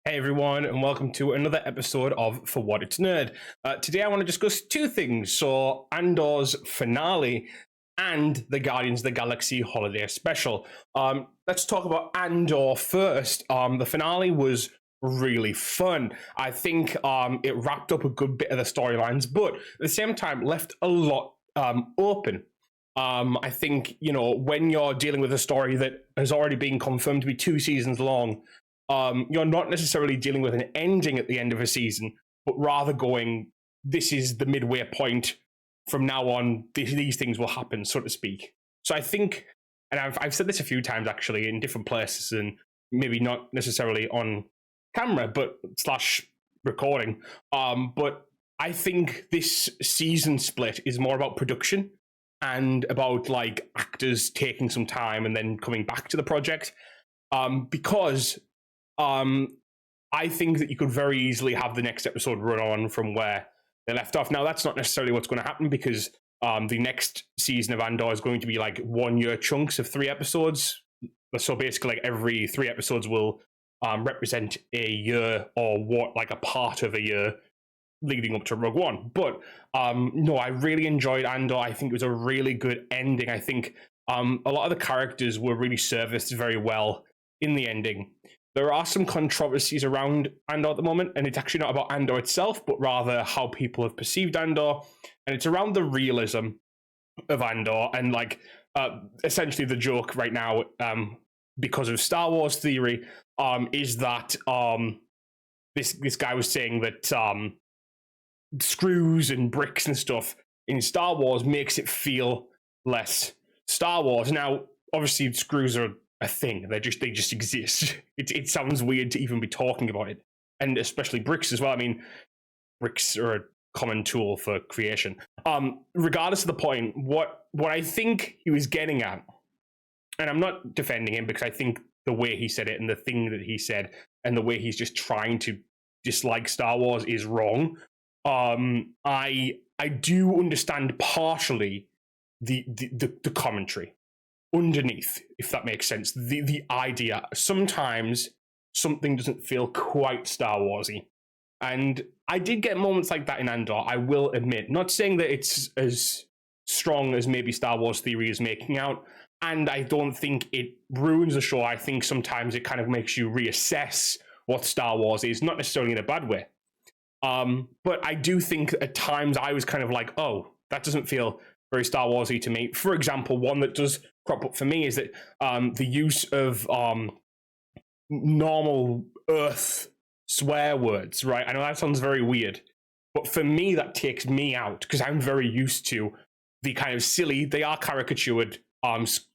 Hey everyone, and welcome to another episode of For What It's Nerd. Today I want to discuss two things. So, Andor's Finale and the Guardians of the Galaxy Holiday Special. Let's talk about Andor first. The finale was really fun. I think it wrapped up a good bit of the storylines, but at the same time left a lot open. I think, when you're dealing with a story that has already been confirmed to be 2 seasons long, you're not necessarily dealing with an ending at the end of a season, but rather going, this is the midway point. From now on, these things will happen, so to speak. So I think, and I've said this a few times actually in different places, and maybe not necessarily on camera, but / recording. But I think this season split is more about production and about like actors taking some time and then coming back to the project. Because I think that you could very easily have the next episode run on from where they left off. Now, that's not necessarily what's going to happen because the next season of Andor is going to be like 1 year chunks of 3 episodes. So basically, like every 3 episodes will represent a year or what, like a part of a year leading up to Rogue One. But no, I really enjoyed Andor. I think it was a really good ending. I think a lot of the characters were really serviced very well in the ending. There are some controversies around Andor at the moment, and it's actually not about Andor itself, but rather how people have perceived Andor, and it's around the realism of Andor, and like essentially the joke right now, because of Star Wars theory, is that this guy was saying that screws and bricks and stuff in Star Wars makes it feel less Star Wars. Now, obviously, screws are a thing. They just exist. It sounds weird to even be talking about it, and especially bricks as well. I mean, bricks are a common tool for creation. Regardless of the point, what I think he was getting at, and I'm not defending him because I think the way he said it and the thing that he said and the way he's just trying to dislike Star Wars is wrong. I do understand partially the commentary underneath, if that makes sense. The idea, sometimes something doesn't feel quite Star Warsy, and I did get moments like that in Andor, I will admit. Not saying that it's as strong as maybe Star Wars theory is making out, and I don't think it ruins the show. I think sometimes it kind of makes you reassess what Star Wars is, not necessarily in a bad way. But I do think at times I was kind of like, oh, that doesn't feel very Star Warsy to me. For example, one that does crop up for me is that the use of normal Earth swear words, right? I know that sounds very weird, but for me, that takes me out because I'm very used to the kind of silly, they are caricatured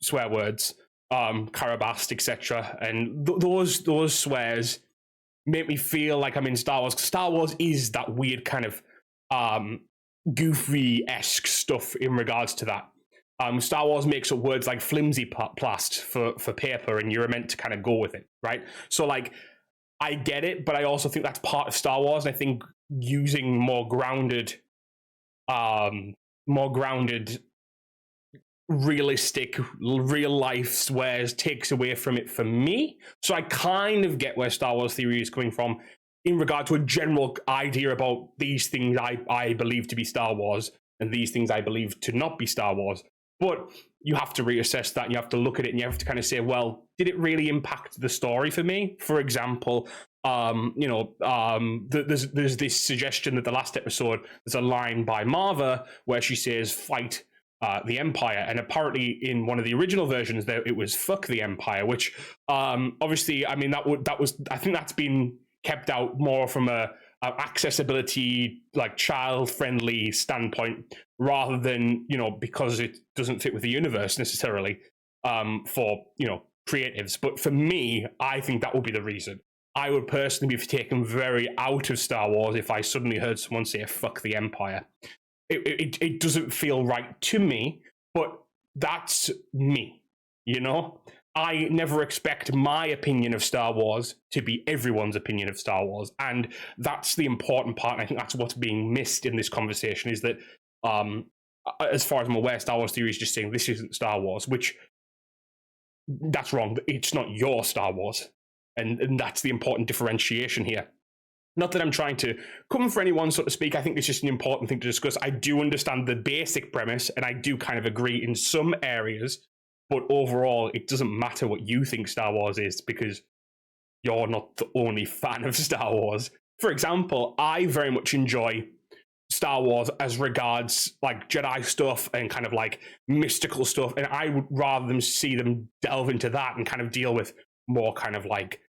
swear words, carabast, etc. And those swears make me feel like I'm in Star Wars. Star Wars is that weird kind of goofy-esque stuff in regards to that. Star Wars makes up words like flimsy plast for paper, and you're meant to kind of go with it, right? So, like, I get it, but I also think that's part of Star Wars, and I think using more grounded, realistic, real-life swears takes away from it for me. So I kind of get where Star Wars theory is coming from in regard to a general idea about these things I believe to be Star Wars and these things I believe to not be Star Wars. But you have to reassess that, and you have to look at it, and you have to kind of say, well, did it really impact the story for me? For example, there's this suggestion that the last episode, there's a line by Marva where she says, fight the Empire, and apparently in one of the original versions there it was fuck the Empire, which obviously, I mean, that was I think that's been kept out more from a accessibility, like child-friendly standpoint, rather than because it doesn't fit with the universe necessarily for creatives. But for me, I think that would be the reason. I would personally be taken very out of Star Wars if I suddenly heard someone say "fuck the Empire." It doesn't feel right to me, but that's me. I never expect my opinion of Star Wars to be everyone's opinion of Star Wars. And that's the important part. And I think that's what's being missed in this conversation is that, as far as I'm aware, Star Wars theory is just saying this isn't Star Wars, which that's wrong. It's not your Star Wars. and that's the important differentiation here. Not that I'm trying to come for anyone, so to speak. I think it's just an important thing to discuss. I do understand the basic premise, and I do kind of agree in some areas, but overall, it doesn't matter what you think Star Wars is, because you're not the only fan of Star Wars. For example, I very much enjoy Star Wars as regards like Jedi stuff and kind of like mystical stuff, and I would rather them see them delve into that and kind of deal with more kind of like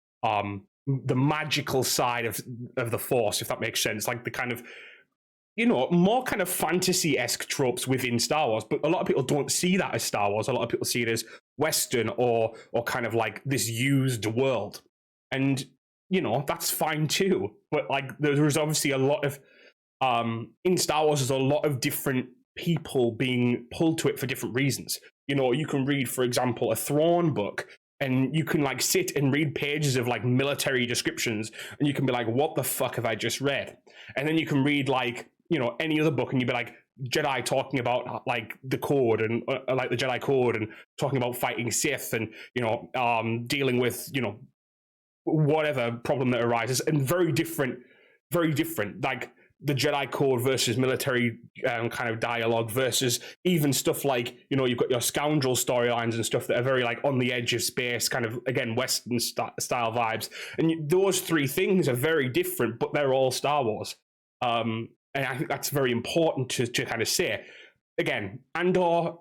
the magical side of the Force, if that makes sense, like the kind of, you know, more kind of fantasy-esque tropes within Star Wars. But a lot of people don't see that as Star Wars. A lot of people see it as Western or kind of like this used world, and you know, that's fine too. But like there's obviously a lot of in Star Wars, there's a lot of different people being pulled to it for different reasons. You know, you can read, for example, a Thrawn book, and you can like sit and read pages of like military descriptions, and you can be like, what the fuck have I just read? And then you can read like, you know, any other book, and you'd be like, Jedi talking about like the code and like the Jedi code, and talking about fighting Sith, and you know, dealing with, you know, whatever problem that arises, and very different, like the Jedi code versus military kind of dialogue, versus even stuff like, you know, you've got your scoundrel storylines and stuff that are very like on the edge of space, kind of, again, Western style vibes. And those three things are very different, but they're all Star Wars. And I think that's very important to kind of say. Again, Andor,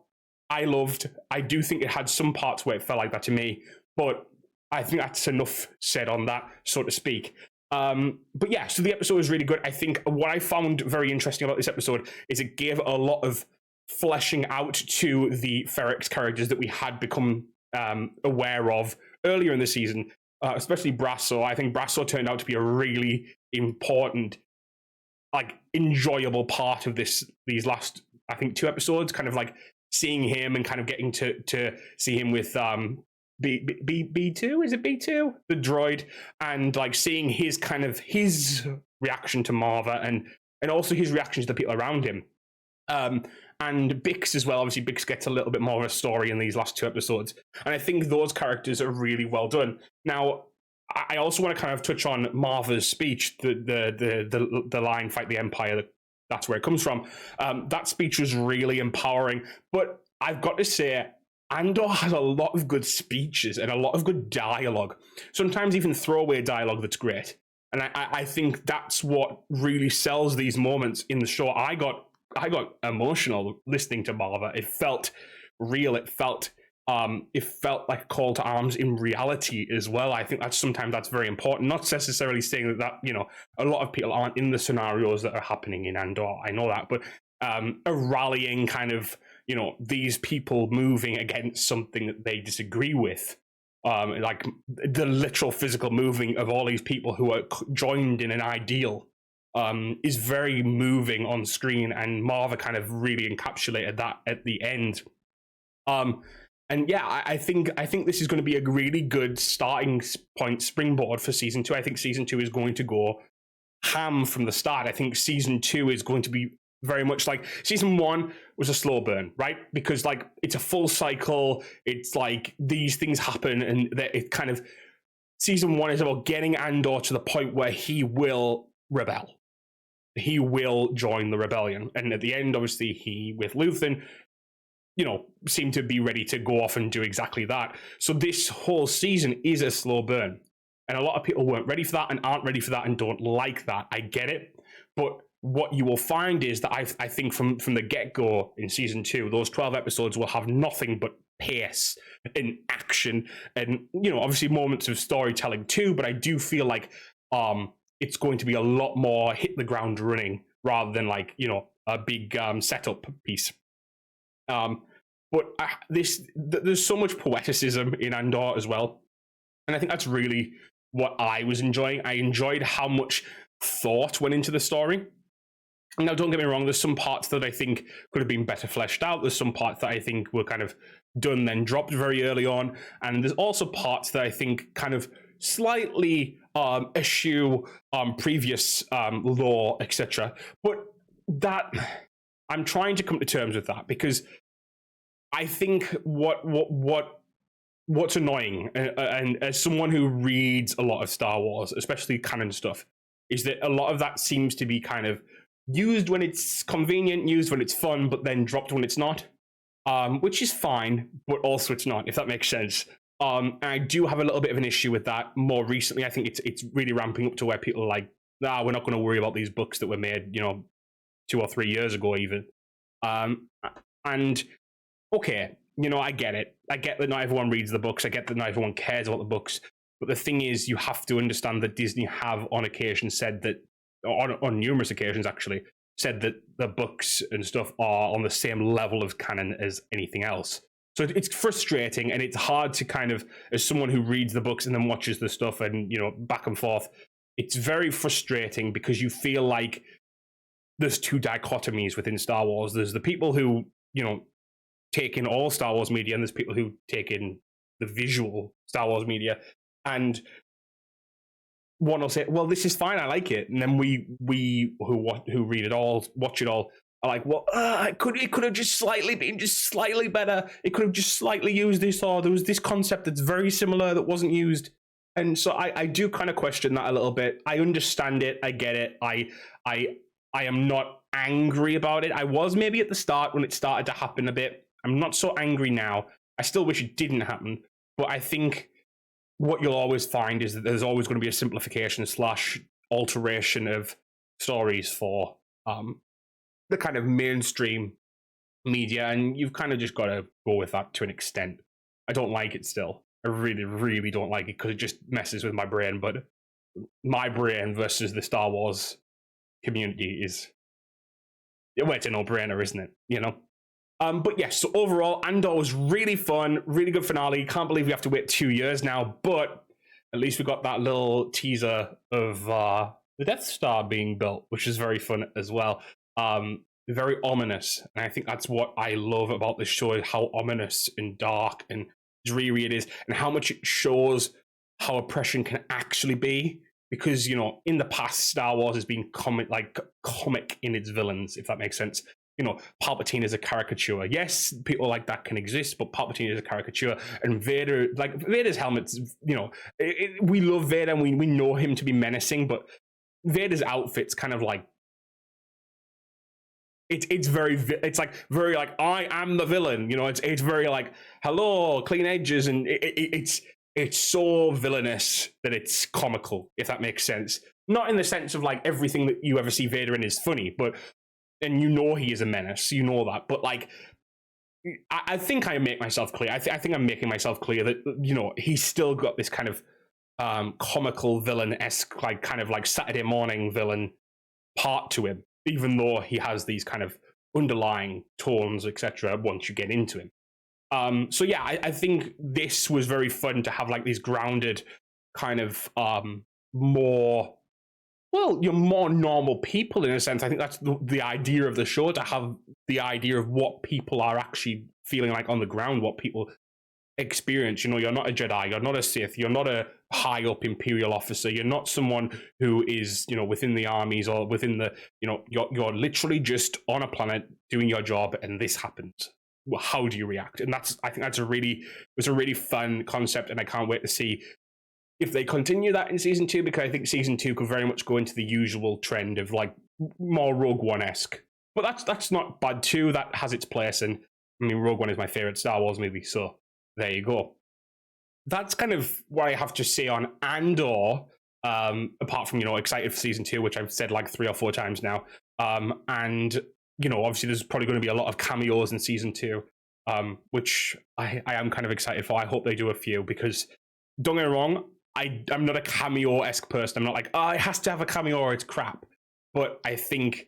I loved. I do think it had some parts where it felt like that to me, but I think that's enough said on that, so to speak. But yeah, so the episode was really good. I think what I found very interesting about this episode is it gave a lot of fleshing out to the Ferrex characters that we had become aware of earlier in the season, especially Brasso. I think Brasso turned out to be a really important, like, enjoyable part of these last, I think, 2 episodes, kind of like seeing him and kind of getting to see him with B2, is it B2, the droid, and like seeing his kind of his reaction to Marva, and also his reaction to the people around him, and Bix as well. Obviously Bix gets a little bit more of a story in these last 2 episodes, and I think those characters are really well done. Now I also want to kind of touch on Marva's speech, the line, "Fight the Empire," that's where it comes from. That speech was really empowering, but I've got to say, Andor has a lot of good speeches and a lot of good dialogue. Sometimes even throwaway dialogue that's great. And I think that's what really sells these moments in the show. I got emotional listening to Marva. It felt real. It felt like a call to arms in reality as well. I think sometimes that's very important. Not necessarily saying that, you know, a lot of people aren't in the scenarios that are happening in Andor. I know that, but a rallying kind of, you know, these people moving against something that they disagree with, like the literal physical moving of all these people who are joined in an ideal, is very moving on screen, and Marva kind of really encapsulated that at the end. And yeah, I think this is going to be a really good starting point, springboard for season 2. I think season 2 is going to go ham from the start. I think season 2 is going to be very much like season 1 was a slow burn, right? Because like it's a full cycle. It's like these things happen, and that it kind of, season 1 is about getting Andor to the point where he will rebel. He will join the rebellion, and at the end, obviously, he with Luthen, you know, seemed to be ready to go off and do exactly that. So this whole season is a slow burn, and a lot of people weren't ready for that and aren't ready for that and don't like that. I get it, but what you will find is that I think from the get-go in season 2, those 12 episodes will have nothing but pace and action, and, you know, obviously moments of storytelling too, but I do feel like it's going to be a lot more hit the ground running rather than like, you know, a big setup piece. But there's so much poeticism in Andor as well, and I think that's really what I was enjoying. I enjoyed how much thought went into the story. Now, don't get me wrong, there's some parts that I think could have been better fleshed out. There's some parts that I think were kind of done then dropped very early on. And there's also parts that I think kind of slightly eschew previous lore, etc. But that, I'm trying to come to terms with that, because I think what what's annoying, and as someone who reads a lot of Star Wars, especially canon stuff, is that a lot of that seems to be kind of used when it's convenient, used when it's fun, but then dropped when it's not. Which is fine, but also it's not, if that makes sense. I do have a little bit of an issue with that more recently. I think it's really ramping up to where people are like, nah, we're not going to worry about these books that were made, 2 or 3 years ago, even. And okay, I get it. I get that not everyone reads the books. I get that not everyone cares about the books. But the thing is, you have to understand that Disney have on occasion said that, on numerous occasions actually, said that the books and stuff are on the same level of canon as anything else. So it's frustrating, and it's hard to kind of, as someone who reads the books and then watches the stuff and, back and forth, it's very frustrating because you feel like there's two dichotomies within Star Wars. There's the people who, take in all Star Wars media, and there's people who take in the visual Star Wars media. And one will say, well, this is fine, I like it. And then we who read it all, watch it all, are like, well, it could have just slightly been just slightly better. It could have just slightly used this, or there was this concept that's very similar that wasn't used. And so I do kind of question that a little bit. I understand it. I get it. I am not angry about it. I was maybe at the start when it started to happen a bit. I'm not so angry now. I still wish it didn't happen. But I think what you'll always find is that there's always going to be a simplification / alteration of stories for the kind of mainstream media, and you've kind of just got to go with that to an extent. I don't like it still. I really, really don't like it because it just messes with my brain. But my brain versus the Star Wars community is, well, it's a no-brainer, isn't it? But yes, so overall, Andor was really fun, really good finale. Can't believe we have to wait 2 years now, but at least we got that little teaser of the Death Star being built, which is very fun as well. Very ominous, and I think that's what I love about this show, is how ominous and dark and dreary it is, and how much it shows how oppression can actually be. Because, in the past, Star Wars has been comic in its villains, if that makes sense. Palpatine is a caricature. Yes, people like that can exist, but Palpatine is a caricature. And Vader, Vader's helmet's, we love Vader and we know him to be menacing, but Vader's outfit's kind of like, it's very like, I am the villain. It's very like, hello, clean edges, and it's so villainous that it's comical, if that makes sense. Not in the sense of like everything that you ever see Vader in is funny, but, and he is a menace, that. But like, I think I make myself clear. I think I'm making myself clear that, he's still got this kind of comical villain-esque, like kind of like Saturday morning villain part to him, even though he has these kind of underlying tones, etc. once you get into him. So yeah, I think this was very fun to have like these grounded kind of more, well, you're more normal people in a sense. I think that's the idea of the show, to have the idea of what people are actually feeling like on the ground, what people experience. You're not a Jedi, you're not a Sith, you're not a high up Imperial officer, you're not someone who is, within the armies or within the, you're literally just on a planet doing your job, and this happens. How do you react? And I think that's a really fun concept, and I can't wait to see if they continue that in season 2, because I think season 2 could very much go into the usual trend of like more Rogue One-esque. But that's not bad too. That has its place, and I mean, Rogue One is my favorite Star Wars movie, so there you go. That's kind of what I have to say on Andor. Apart from excited for season 2, which I've said like 3 or 4 times now, and obviously there's probably going to be a lot of cameos in season 2, which I am kind of excited for. I hope they do a few, because don't get me wrong, I'm not a cameo-esque person. I'm not like, it has to have a cameo or it's crap. But I think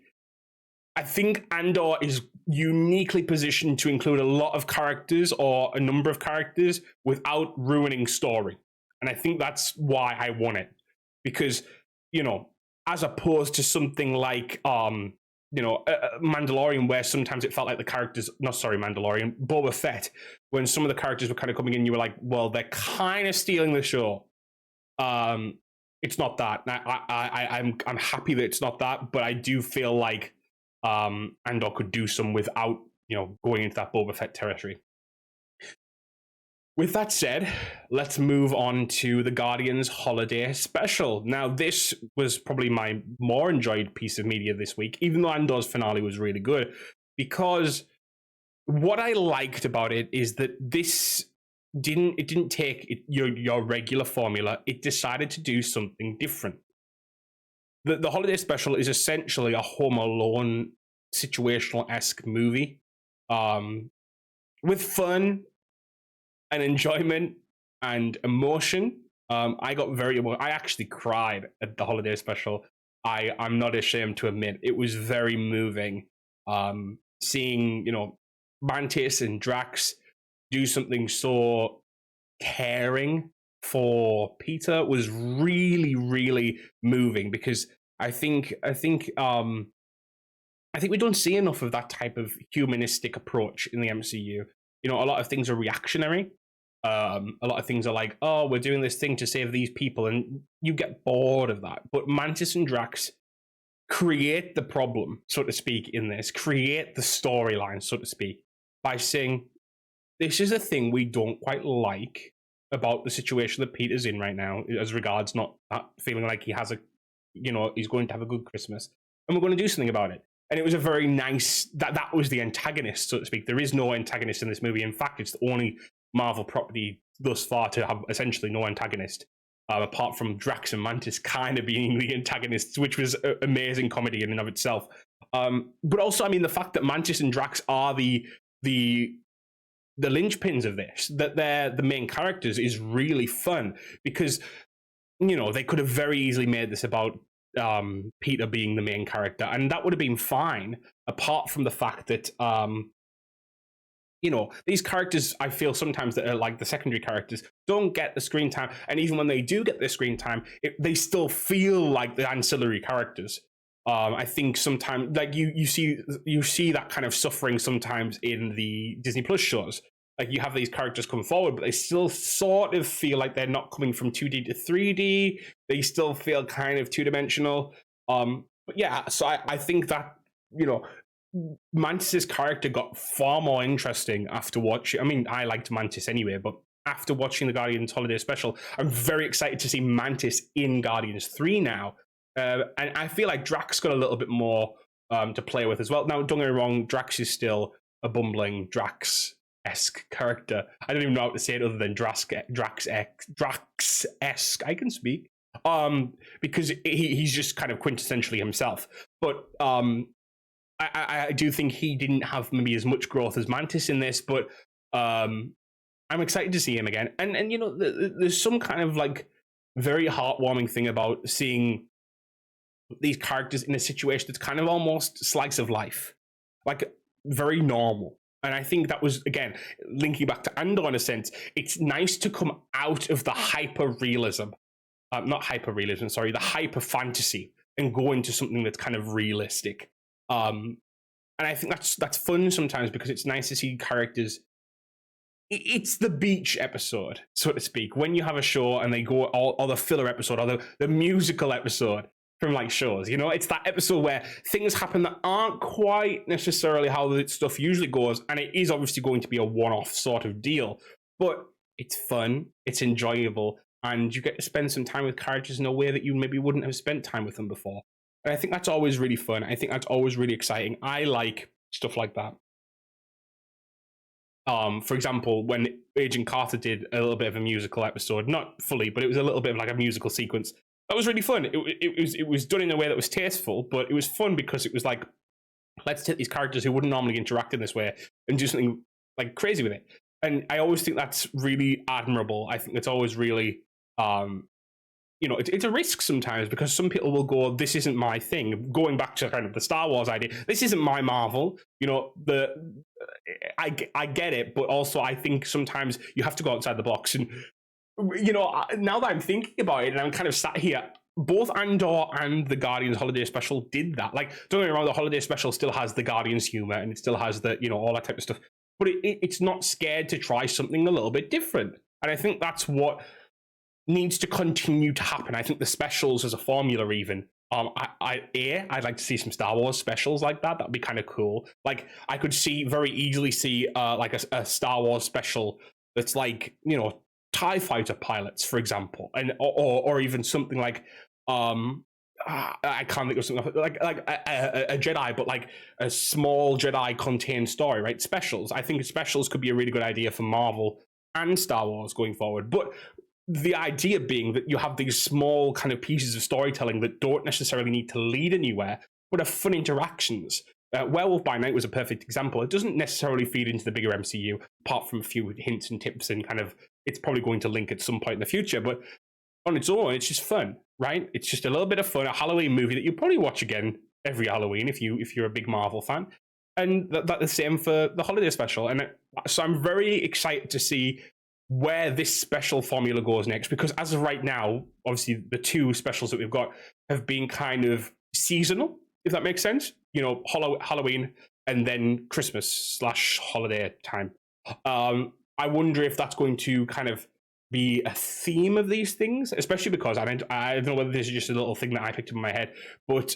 Andor is uniquely positioned to include a lot of characters, or a number of characters, without ruining story. And I think that's why I want it. Because, as opposed to something like Mandalorian, where sometimes it felt like the characters, Mandalorian, Boba Fett, when some of the characters were kind of coming in, you were like, well, they're kind of stealing the show. It's not that. I'm happy that it's not that, but I do feel like Andor could do some without, going into that Boba Fett territory. With that said, let's move on to the Guardians Holiday Special. Now, this was probably my more enjoyed piece of media this week, even though Andor's finale was really good, because what I liked about it is that this didn't take your regular formula. It decided to do something different. The Holiday Special is essentially a Home Alone situational-esque movie, with fun and enjoyment and emotion. I got very emotional. I actually cried at the Holiday Special. I'm not ashamed to admit it was very moving. Seeing Mantis and Drax do something so caring for Peter was really, really moving, because I think we don't see enough of that type of humanistic approach in the MCU. A lot of things are reactionary. A lot of things are like, oh, we're doing this thing to save these people, and you get bored of that. But Mantis and Drax create the problem, so to speak, in this, create the storyline, so to speak, by saying, this is a thing we don't quite like about the situation that Peter's in right now, as regards not feeling like he has he's going to have a good Christmas, and we're going to do something about it. And it was a very nice, that was the antagonist, so to speak. There is no antagonist in this movie. In fact, it's the only Marvel property thus far to have essentially no antagonist, apart from Drax and Mantis kind of being the antagonists, which was amazing comedy in and of itself. But also, I mean, the fact that Mantis and Drax are the linchpins of this, that they're the main characters, is really fun, because they could have very easily made this about Peter being the main character, and that would have been fine, apart from the fact that these characters, I feel sometimes, that are like the secondary characters, don't get the screen time, and even when they do get the screen time, they still feel like the ancillary characters. I think sometimes, like, you see that kind of suffering sometimes in the Disney Plus shows. Like, you have these characters come forward, but they still sort of feel like they're not coming from 2D to 3D. They still feel kind of two-dimensional. But yeah, so I think that, Mantis's character got far more interesting after watching. I mean, I liked Mantis anyway, but after watching the Guardians Holiday Special, I'm very excited to see Mantis in Guardians 3 now. And I feel like Drax got a little bit more to play with as well. Now, don't get me wrong, Drax is still a bumbling Drax-esque character. I don't even know how to say it other than Drax-esque. I can speak. Because he's just kind of quintessentially himself. But I do think he didn't have maybe as much growth as Mantis in this, but I'm excited to see him again. And there's some kind of like very heartwarming thing about seeing these characters in a situation that's kind of almost slice of life, like very normal. And I think that was, again, linking back to Andor in a sense, it's nice to come out of the hyper-realism, the hyper fantasy, and go into something that's kind of realistic. And I think that's fun sometimes, because it's nice to see characters. It's the beach episode, so to speak, when you have a show and they go, or the filler episode, or the musical episode from like shows. It's that episode where things happen that aren't quite necessarily how the stuff usually goes, and it is obviously going to be a one-off sort of deal, but it's fun, it's enjoyable, and you get to spend some time with characters in a way that you maybe wouldn't have spent time with them before. And I think that's always really fun. I think that's always really exciting. I like stuff like that. For example, when Agent Carter did a little bit of a musical episode, not fully, but it was a little bit of like a musical sequence. That was really fun. It was done in a way that was tasteful, but it was fun because it was like, let's take these characters who wouldn't normally interact in this way and do something like crazy with it. And I always think that's really admirable. I think it's always really, it's a risk sometimes, because some people will go, this isn't my thing. Going back to kind of the Star Wars idea, this isn't my Marvel. I get it, but also I think sometimes you have to go outside the box. And now that I'm thinking about it, and I'm kind of sat here, both Andor and the Guardians Holiday Special did that. Like, don't get me wrong, the Holiday Special still has the Guardians humor, and it still has the all that type of stuff. But it's not scared to try something a little bit different. And I think that's what needs to continue to happen. I think the specials as a formula, even. I'd like to see some Star Wars specials like that. That'd be kind of cool. Like, I could very easily see like a Star Wars special that's like, you know, TIE fighter pilots, for example, and or even something like I can't think of something like a Jedi, but like a small Jedi contained story, right? Specials. I think specials could be a really good idea for Marvel and Star Wars going forward. But the idea being that you have these small kind of pieces of storytelling that don't necessarily need to lead anywhere, but are fun interactions. Werewolf by Night was a perfect example. It doesn't necessarily feed into the bigger MCU, apart from a few hints and tips, and kind of it's probably going to link at some point in the future. But on its own, it's just fun, right? It's just a little bit of fun, a Halloween movie that you'll probably watch again every Halloween if you're a big Marvel fan, and that's the same for the holiday special. And so I'm very excited to see where this special formula goes next, because as of right now, obviously the two specials that we've got have been kind of seasonal, if that makes sense. You know, Halloween and then Christmas / holiday time. I wonder if that's going to kind of be a theme of these things, especially because I don't know whether this is just a little thing that I picked up in my head, but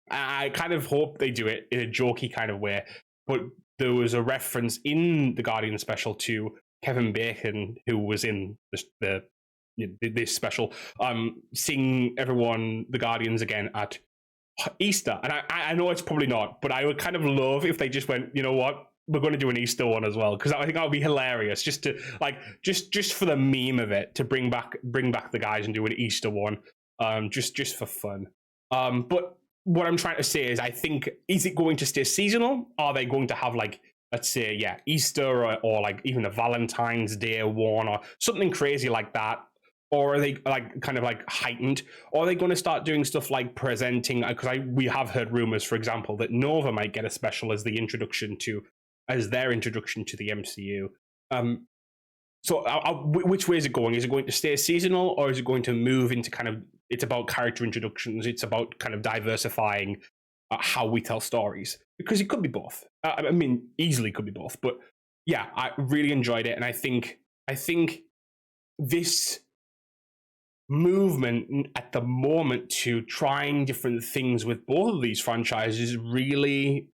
I kind of hope they do it in a jokey kind of way. But there was a reference in the Guardian special to Kevin Bacon, who was in this special, seeing everyone, the Guardians again at Easter. And I know it's probably not, but I would kind of love if they just went, you know what, we're going to do an Easter one as well, because I think that would be hilarious, just to like just for the meme of it, to bring back the guys and do an Easter one, just for fun. But what I'm trying to say is, I think, is it going to stay seasonal? Are they going to have, like, let's say, yeah, Easter or like even a Valentine's Day one or something crazy like that? Or are they like kind of like heightened? Or are they going to start doing stuff like presenting? Because we have heard rumors, for example, that Nova might get a special as their introduction to the MCU. So which way is it going? Is it going to stay seasonal, or is it going to move into kind of, it's about character introductions, it's about kind of diversifying how we tell stories? Because it could be both. I mean, easily could be both. But yeah, I really enjoyed it, and I think this movement at the moment to trying different things with both of these franchises is really,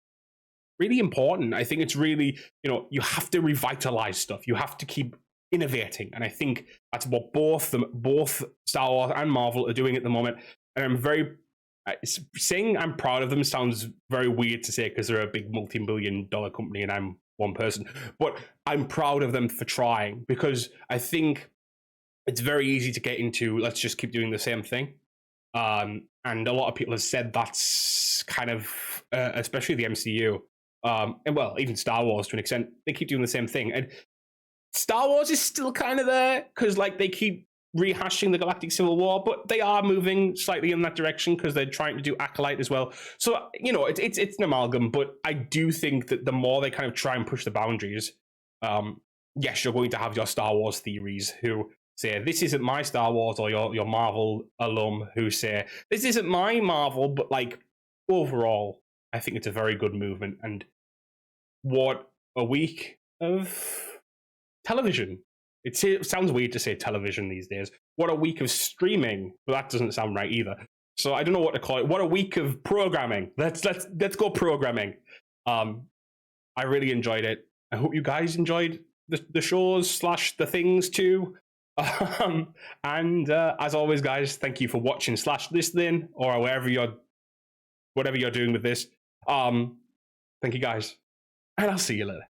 really important. I think it's really, you know, you have to revitalize stuff. You have to keep innovating, and I think that's what both Star Wars and Marvel are doing at the moment. And I'm very saying I'm proud of them sounds very weird to say, because they're a big multi-billion-dollar company and I'm one person, but I'm proud of them for trying, because I think it's very easy to get into, let's just keep doing the same thing. And a lot of people have said that's kind of, especially the MCU, and well, even Star Wars to an extent, they keep doing the same thing. And Star Wars is still kind of there, because like they keep rehashing the Galactic Civil War, but they are moving slightly in that direction because they're trying to do Acolyte as well. So, you know, it's an amalgam, but I do think that the more they kind of try and push the boundaries, yes, you're going to have your Star Wars theories who say, this isn't my Star Wars, or your Marvel alum who say, this isn't my Marvel, but like overall, I think it's a very good movement. And what a week of television. It sounds weird to say television these days. What a week of streaming, but that doesn't sound right either. So I don't know what to call it. What a week of programming. Let's go programming. I really enjoyed it. I hope you guys enjoyed the shows / the things too. And as always, guys, thank you for watching / listening, or whatever you're doing with this. Thank you, guys, and I'll see you later.